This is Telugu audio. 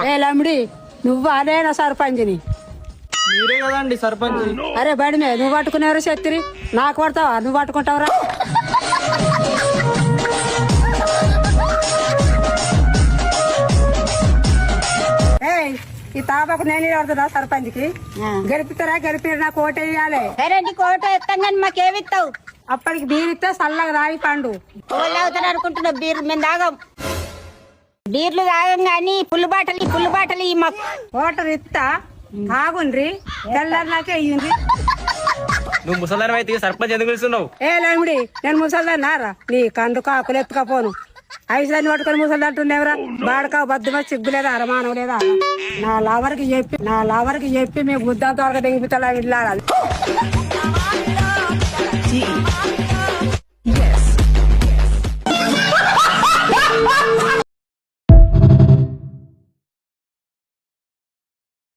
ఏ లమ్మిడి నువ్వు అదేనా సర్పంచ్ని? మీరే కదండి సర్పంచ్. అరే బడి మీద నువ్వు పట్టుకునేవారు శక్తిని నాకు పడతావా? నువ్వు పట్టుకుంటావురా? ఏయ్ ఈ తాబాకు నేను పడుతుందా సర్పంచ్కి? గెలిపిస్తారా? గెలిపి నాకు ఓటు వేయాలి. సరే నీకు ఓటు ఇస్తాం కానీ మాకేమిస్తావు? అప్పటికి బీరు ఇస్తే చల్లగా తాగి పండు. వాళ్ళు అవుతారు అనుకుంటున్నా. బీర్లు మేము తాగం. బీర్లు తాగం కానీ పుల్లు బాటలు ఈ మాకు. ఓటర్ ఇస్తా తాగుండ్రి తెల్లారినాకే అయ్యింది. నువ్వు ముసలారం అయితే సర్పంచ్ ఎందుకు పిలుస్తున్నావు? ఏ లేమిడి నేను ముసల్దాన్నారా? నీ కండు కాకులు ఎత్తుకపోను. ఐసాన్ని పట్టుకొని ముసలి అంటుండేవరా? బాడకా బద్దుమా సిగ్గు లేదా అరమానం లేదా? నా లవర్కి చెప్పి మీ బుద్ధంతో దిగిపితలా ఇల్లాలి.